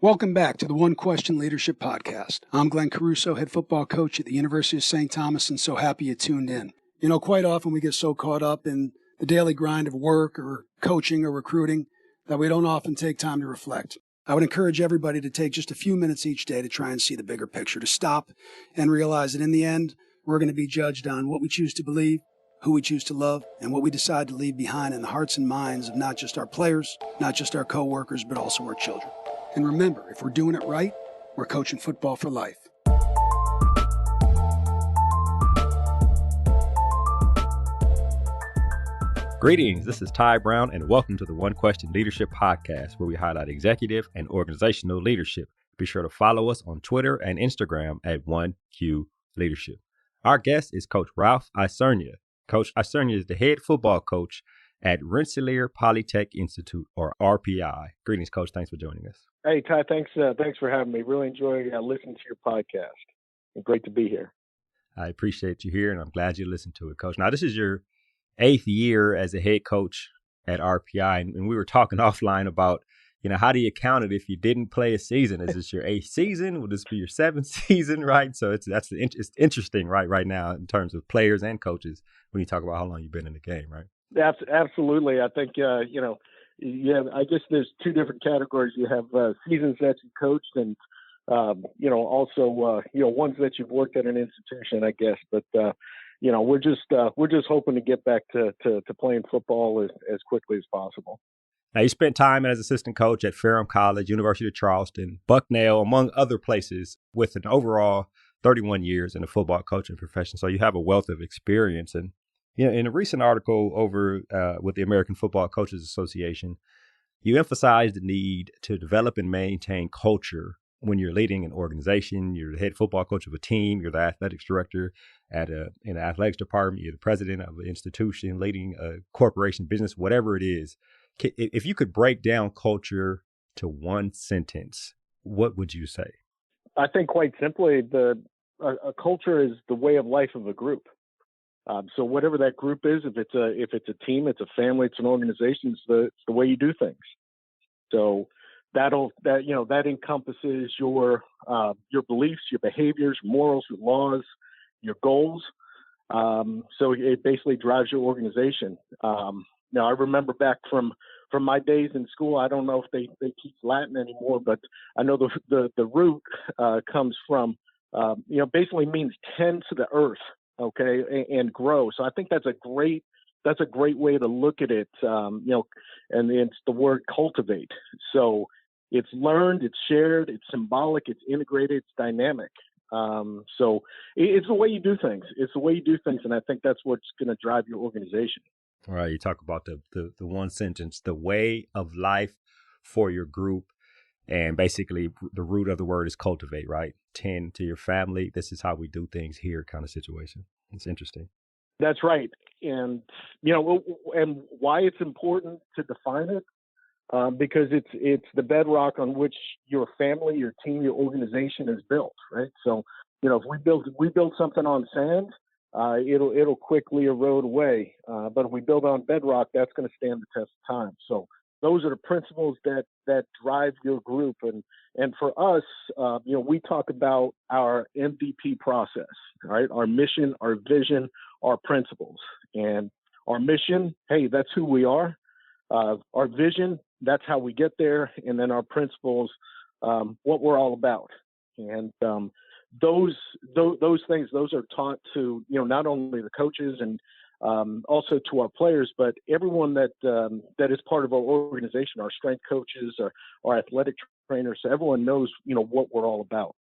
Welcome back to the One Question Leadership Podcast. I'm Glenn Caruso, head football coach at the University of St. Thomas, and so happy you tuned in. You know, quite often we get so caught up in the daily grind of work or coaching or recruiting that we don't often take time to reflect. I would encourage everybody to take just a few minutes each day to try and see the bigger picture, to stop and realize that in the end, we're going to be judged on what we choose to believe, who we choose to love, and what we decide to leave behind in the hearts and minds of not just our players, not just our coworkers, but also our children. And remember, if we're doing it right, we're coaching football for life. Greetings, this is Ty Brown, and welcome to the One Question Leadership Podcast, where we highlight executive and organizational leadership. Be sure to follow us on Twitter and Instagram at 1Q Leadership. Our guest is Coach Ralph Isernia. Coach Isernia is the head football coach at Rensselaer Polytech Institute, or RPI. Greetings, Coach. Thanks for joining us. Hey, Ty, thanks for having me. Really enjoy listening to your podcast. Great to be here. I appreciate you here, and I'm glad you listened to it, Coach. Now, this is your 8th year as a head coach at RPI, and we were talking offline about, how do you count it if you didn't play a season? Is this your 8th season? Will this be your 7th season, right? So it's interesting right now in terms of players and coaches when you talk about how long you've been in the game, right? Absolutely. I think, I guess there's two different categories. You have seasons that you coached and, also, ones that you've worked at an institution, I guess. But, we're just hoping to get back to playing football as quickly as possible. Now, you spent time as assistant coach at Ferrum College, University of Charleston, Bucknell, among other places, with an overall 31 years in the football coaching profession. So you have a wealth of experience. And in a recent article over with the American Football Coaches Association, you emphasize the need to develop and maintain culture when you're leading an organization. You're the head football coach of a team. You're the athletics director in the athletics department. You're the president of an institution, leading a corporation, business, whatever it is. If you could break down culture to one sentence, what would you say? I think quite simply, a culture is the way of life of a group. So whatever that group is, if it's a team, it's a family, it's an organization, it's the way you do things. So that encompasses your beliefs, your behaviors, morals, your laws, your goals. So it basically drives your organization. Now I remember back from my days in school, I don't know if they teach Latin anymore, but I know the root comes from basically means tend to the earth. Okay, and grow. So I think that's a great way to look at it. And it's the word cultivate. So it's learned, it's shared, it's symbolic, it's integrated, it's dynamic. So it's the way you do things. It's the way you do things, and I think that's what's going to drive your organization. All right, you talk about the one sentence, the way of life for your group. And basically, the root of the word is cultivate, right? Tend to your family. This is how we do things here kind of situation. It's interesting. That's right. And, and why it's important to define it, because it's the bedrock on which your family, your team, your organization is built, right? So, if we build something on sand, it'll quickly erode away. But if we build on bedrock, that's going to stand the test of time. So those are the principles that drive your group. And for us, we talk about our MVP process, right? Our mission, our vision, our principles. And our mission, hey, that's who we are. Our vision, that's how we get there. And then our principles, what we're all about. And those things, those are taught to, not only the coaches and also to our players, but everyone that is part of our organization, our strength coaches, our athletic trainers, so everyone knows, what we're all about.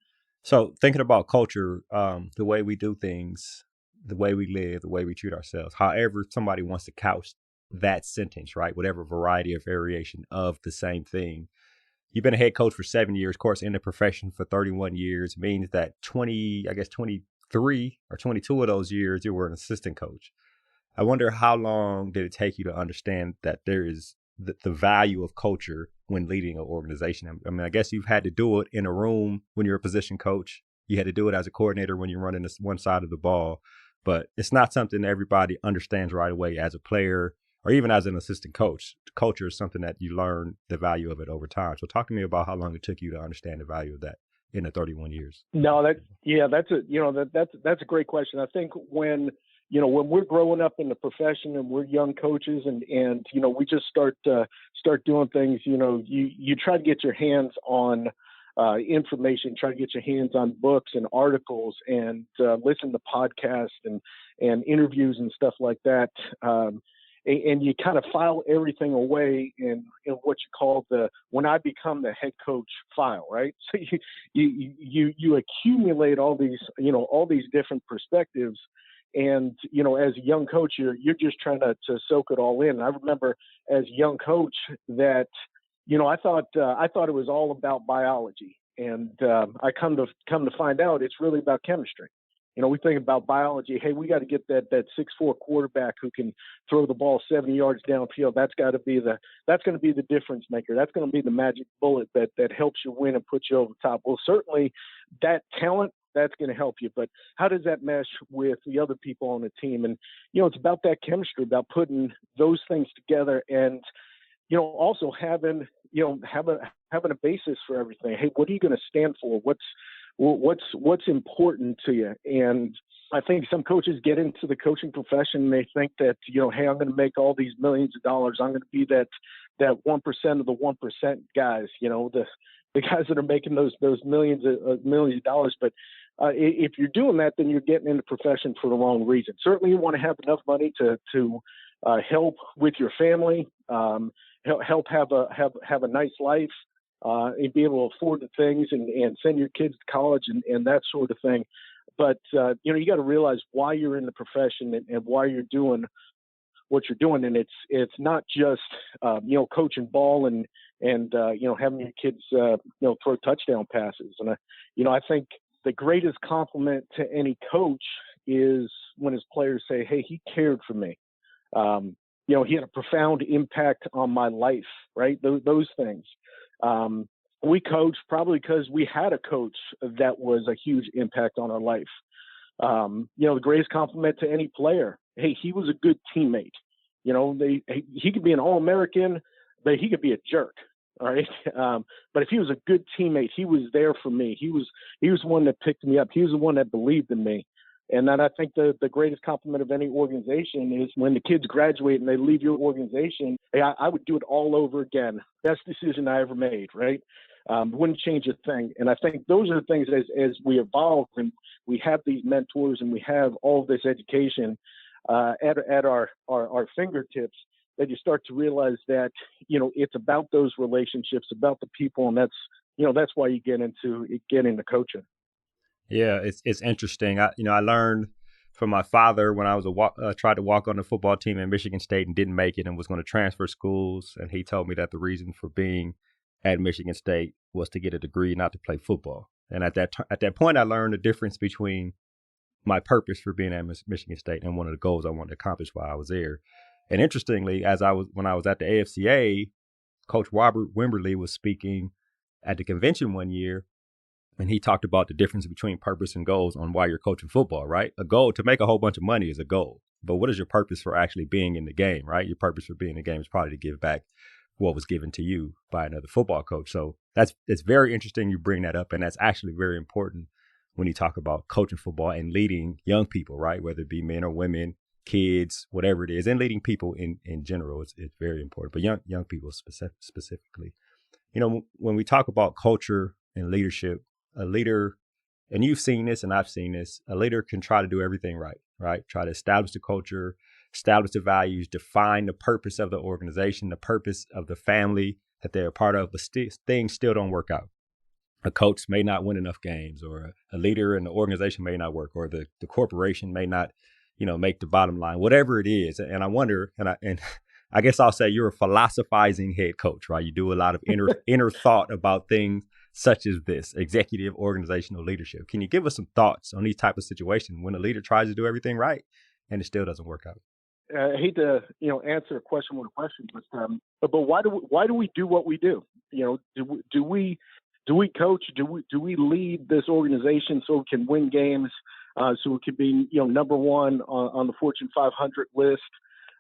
So thinking about culture, the way we do things, the way we live, the way we treat ourselves, however somebody wants to couch that sentence, right? Whatever variety of variation of the same thing. You've been a head coach for 7 years, of course, in the profession for 31 years, means that 23 or 22 of those years, you were an assistant coach. I wonder how long did it take you to understand that there is the value of culture when leading an organization? I mean, I guess you've had to do it in a room when you're a position coach. You had to do it as a coordinator when you're running this one side of the ball. But it's not something that everybody understands right away as a player or even as an assistant coach, culture is something that you learn the value of it over time. So talk to me about how long it took you to understand the value of that in the 31 years. No, that's a great question. I think when we're growing up in the profession and we're young coaches and we just start doing things, you try to get your hands on information, try to get your hands on books and articles and listen to podcasts and interviews and stuff like that. And you kind of file everything away in what you call when I become the head coach file, right? So you accumulate all these different perspectives. And, as a young coach, you're just trying to soak it all in. And I remember as a young coach that, I thought it was all about biology. And I come to find out it's really about chemistry. We think about biology. Hey, we got to get that 6'4" quarterback who can throw the ball 70 yards downfield. That's going to be the difference maker. That's going to be the magic bullet that helps you win and put you over the top. Well, certainly that talent, that's going to help you. But how does that mesh with the other people on the team? And, it's about that chemistry, about putting those things together and, also having a basis for everything. Hey, what are you going to stand for? What's important to you? And I think some coaches get into the coaching profession and they think that, hey, I'm going to make all these millions of dollars. I'm going to be that 1% of the 1% guys, the guys that are making those millions of dollars. But if you're doing that, then you're getting into the profession for the wrong reason. Certainly you want to have enough money to help with your family, help have a nice life, and be able to afford the things and send your kids to college and that sort of thing. But, you got to realize why you're in the profession and why you're doing what you're doing. And it's not just, coaching ball and having your kids, throw touchdown passes. And, I think the greatest compliment to any coach is when his players say, hey, he cared for me. He had a profound impact on my life, right? Those things. We coached probably because we had a coach that was a huge impact on our life. The greatest compliment to any player, hey, he was a good teammate. He could be an All-American, but he could be a jerk. All right. But if he was a good teammate, he was there for me. He was the one that picked me up. He was the one that believed in me. And then I think the greatest compliment of any organization is when the kids graduate and they leave your organization. Hey, I would do it all over again. Best decision I ever made, right? Wouldn't change a thing. And I think those are the things as we evolve and we have these mentors and we have all of this education at our fingertips, that you start to realize that, it's about those relationships, about the people. And that's why you get into coaching. Yeah, it's interesting. I learned from my father when I was tried to walk on the football team at Michigan State and didn't make it and was going to transfer schools. And he told me that the reason for being at Michigan State was to get a degree, not to play football. And at that point, I learned the difference between my purpose for being at Michigan State and one of the goals I wanted to accomplish while I was there. And interestingly, when I was at the AFCA, Coach Robert Wimberly was speaking at the convention one year. And he talked about the difference between purpose and goals on why you're coaching football, right? A goal to make a whole bunch of money is a goal. But what is your purpose for actually being in the game, right? Your purpose for being in the game is probably to give back what was given to you by another football coach. So it's very interesting you bring that up. And that's actually very important when you talk about coaching football and leading young people, right? Whether it be men or women, kids, whatever it is, and leading people in general, it's very important. But young people specifically. When we talk about culture and leadership, a leader, and you've seen this and I've seen this, a leader can try to do everything right? Try to establish the culture, establish the values, define the purpose of the organization, the purpose of the family that they're a part of, but things still don't work out. A coach may not win enough games, or a leader in the organization may not work, or the corporation may not, make the bottom line, whatever it is. And I wonder, and I guess I'll say you're a philosophizing head coach, right? You do a lot of inner thought about things such as this, executive organizational leadership. Can you give us some thoughts on these type of situations when a leader tries to do everything right and it still doesn't work out? I hate to, answer a question with a question, but why do we do what we do? Do we coach? Do we lead this organization so we can win games, so we can be, number one on the Fortune 500 list?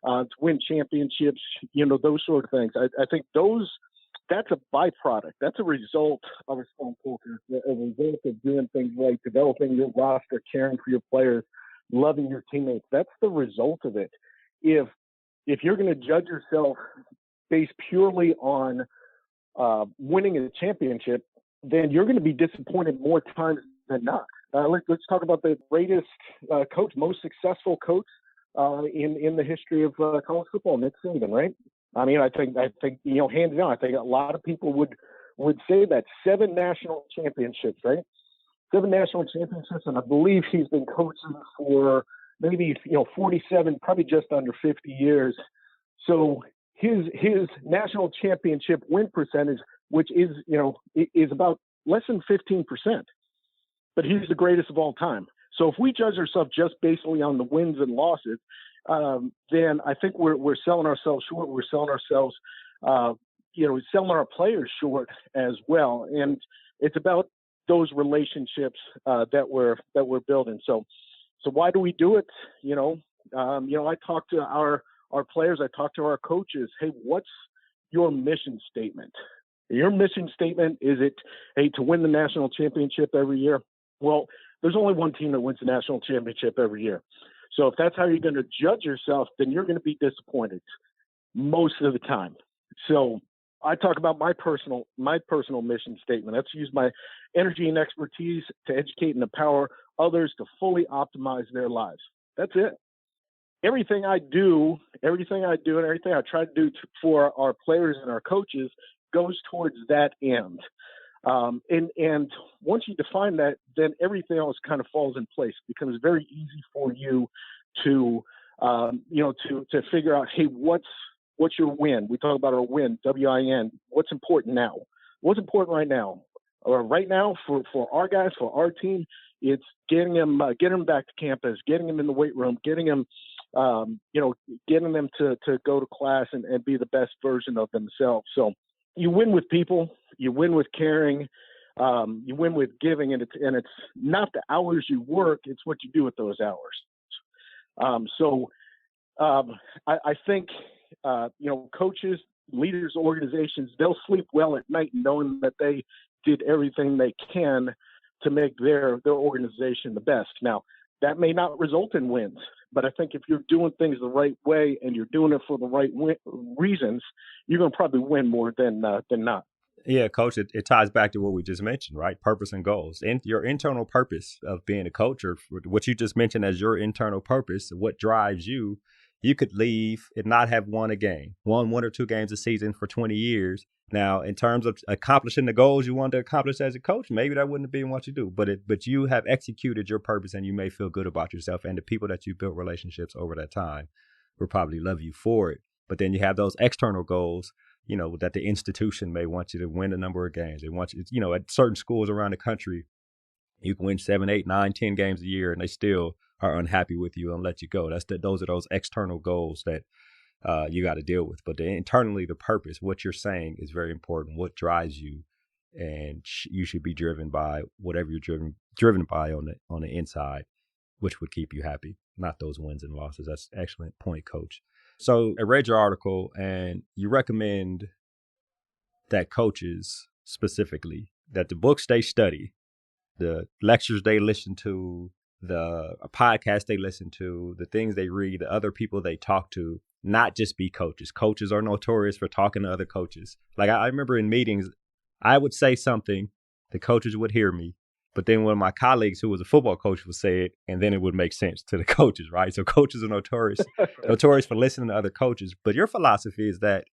to win championships, those sort of things. I think that's a byproduct. That's a result of a strong culture, a result of doing things like developing your roster, caring for your players, loving your teammates. That's the result of it. If you're going to judge yourself based purely on winning a championship, then you're going to be disappointed more times than not. Let's talk about the greatest coach, most successful coach in the history of college football, Nick Saban, right? I mean, I think hands down, I think a lot of people would say that 7 national championships, right? 7 national championships, and I believe he's been coaching for maybe 47, probably just under 50 years. So his national championship win percentage, which is about less than 15%, but he's the greatest of all time. So if we judge ourselves just basically on the wins and losses, then I think we're selling ourselves short. We're selling ourselves, selling our players short as well. And it's about those relationships that we're building. So why do we do it? I talk to our players. I talk to our coaches. Hey, what's your mission statement? Your mission statement, is it, hey, to win the national championship every year? Well, there's only one team that wins the national championship every year. So if that's how you're going to judge yourself, then you're going to be disappointed most of the time. So I talk about my personal mission statement. That's to use my energy and expertise to educate and empower others to fully optimize their lives. That's it. Everything I do, and everything I try to do for our players and our coaches goes towards that end. And once you define that, then everything else kind of falls in place. It becomes very easy for you to figure out, hey, what's your win? We talk about our win, WIN. What's important now? What's important right now? Right now for our guys, for our team, it's getting them back to campus, getting them in the weight room, getting them, getting them to go to class and be the best version of themselves. So you win with people, you win with caring, you win with giving, and it's not the hours you work, it's what you do with those hours. I think coaches, leaders, organizations, they'll sleep well at night knowing that they did everything they can to make their organization the best. Now, that may not result in wins, but I think if you're doing things the right way and you're doing it for the right reasons, you're going to probably win more than not. Yeah, Coach, it ties back to what we just mentioned, right? Purpose and goals. And your internal purpose of being a coach, or what you just mentioned as your internal purpose, what drives you. You could leave and not have won a game, won 1 or 2 games a season for 20 years. Now, in terms of accomplishing the goals you wanted to accomplish as a coach, maybe that wouldn't have been what you do. But you have executed your purpose, and you may feel good about yourself. And the people that you built relationships over that time will probably love you for it. But then you have those external goals, that the institution may want you to win a number of games. They want you, at certain schools around the country, you can win 7, 8, 9, 10 games a year, and they still are unhappy with you and let you go. Those are those external goals that you got to deal with. But internally, the purpose, what you're saying, is very important. What drives you, and you should be driven by whatever you're driven by on the inside, which would keep you happy, not those wins and losses. That's an excellent point, Coach. So I read your article, and you recommend that coaches specifically, that the books they study, the lectures they listen to, the podcast they listen to, the things they read, the other people they talk to, not just be coaches. Coaches are notorious for talking to other coaches. Like I remember in meetings, I would say something, the coaches would hear me, but then one of my colleagues who was a football coach would say it, and then it would make sense to the coaches, right? So coaches are notorious for listening to other coaches. But your philosophy is that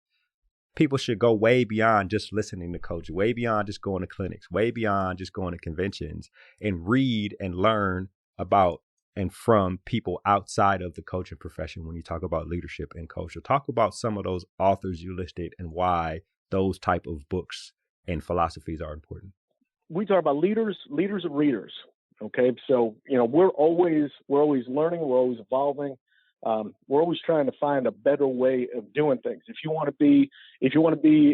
people should go way beyond just listening to coaches, way beyond just going to clinics, way beyond just going to conventions, and read and learn about and from people outside of the coaching profession when you talk about leadership and culture. Talk about some of those authors you listed and why those type of books and philosophies are important. We talk about leaders and readers. Okay. So, we're always learning. We're always evolving. We're always trying to find a better way of doing things. If you want to be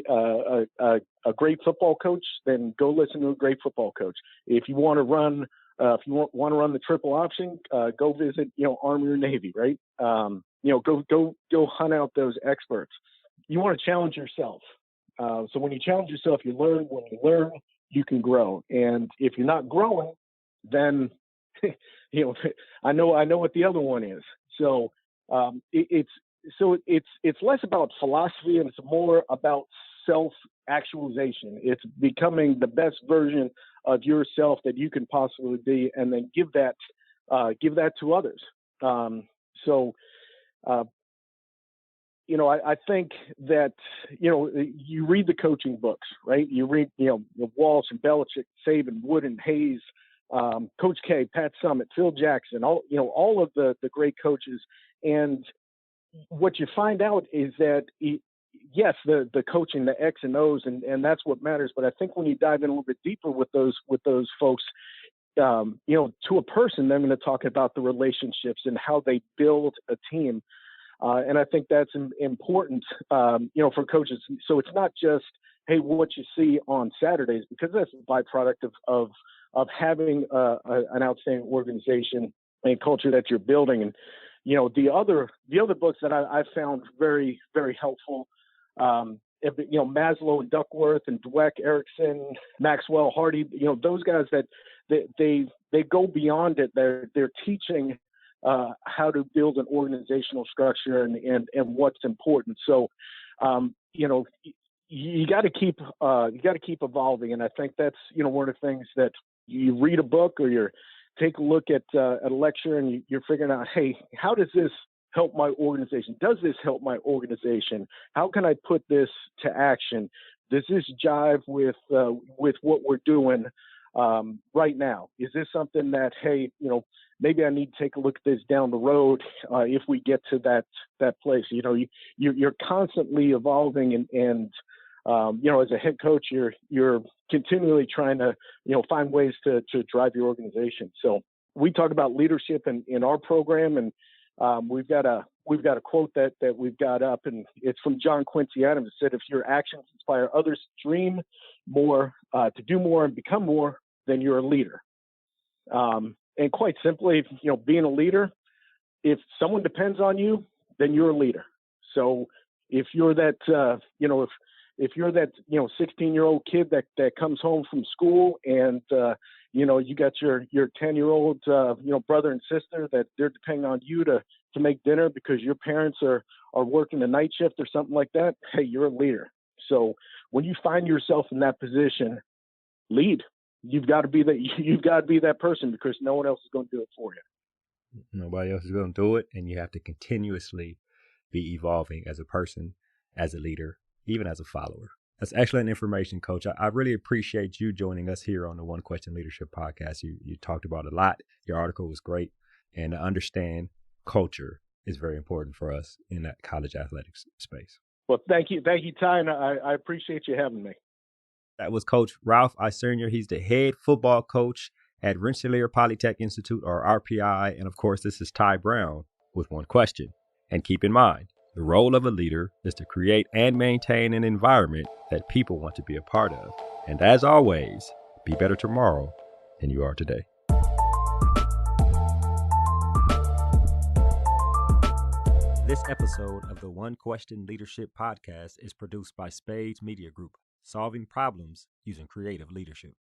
a great football coach, then go listen to a great football coach. If you want to run, the triple option, go visit, Army or Navy, right? go hunt out those experts. You want to challenge yourself. So when you challenge yourself, you learn. When you learn, you can grow. And if you're not growing, then I know what the other one is. So it's less about philosophy and it's more about self-actualization. It's becoming the best version of yourself that you can possibly be, and then give that to others. I think that, you read the coaching books, right? You read, Walsh and Belichick, Saban, Wooden, Hayes, Coach K, Pat Summitt, Phil Jackson, all of the great coaches. And what you find out is that, yes, the coaching, the X and O's, and that's what matters. But I think when you dive in a little bit deeper with those folks, to a person, they're going to talk about the relationships and how they build a team. And I think that's important, for coaches. So it's not just, hey, what you see on Saturdays, because that's a byproduct of having an outstanding organization and culture that you're building. And, the other books that I found very, very helpful, Maslow and Duckworth and Dweck, Erickson, Maxwell, Hardy, those guys that they go beyond it. They're teaching how to build an organizational structure and what's important. So, you got to keep evolving. And I think that's, one of the things that you read a book or you take a look at a lecture and you're figuring out, hey, how does this help my organization? Does this help my organization? How can I put this to action? Does this jive with what we're doing right now? Is this something that, hey, maybe I need to take a look at this down the road if we get to that place? You're constantly evolving, and as a head coach, you're continually trying to find ways to drive your organization. So we talk about leadership in our program, and we've got a quote that we've got up, and it's from John Quincy Adams. It said, "If your actions inspire others to dream more, to do more, and become more, then you're a leader." And quite simply, being a leader, if someone depends on you, then you're a leader. So if you're that, if you're that, 16-year-old kid that comes home from school and, you got your 10-year-old, brother and sister that they're depending on you to make dinner because your parents are working the night shift or something like that, hey, you're a leader. So when you find yourself in that position, lead. You've got to be that person, because no one else is going to do it for you. Nobody else is going to do it, and you have to continuously be evolving as a person, as a leader, even as a follower. That's excellent information, Coach. I really appreciate you joining us here on the One Question Leadership Podcast. You talked about a lot. Your article was great, and to understand culture is very important for us in that college athletics space. Well, thank you, Ty, and I appreciate you having me. That was Coach Ralph Isernia. He's the head football coach at Rensselaer Polytech Institute, or RPI. And of course, this is Ty Brown with One Question. And keep in mind, the role of a leader is to create and maintain an environment that people want to be a part of. And as always, be better tomorrow than you are today. This episode of the One Question Leadership Podcast is produced by Spades Media Group, solving problems using creative leadership.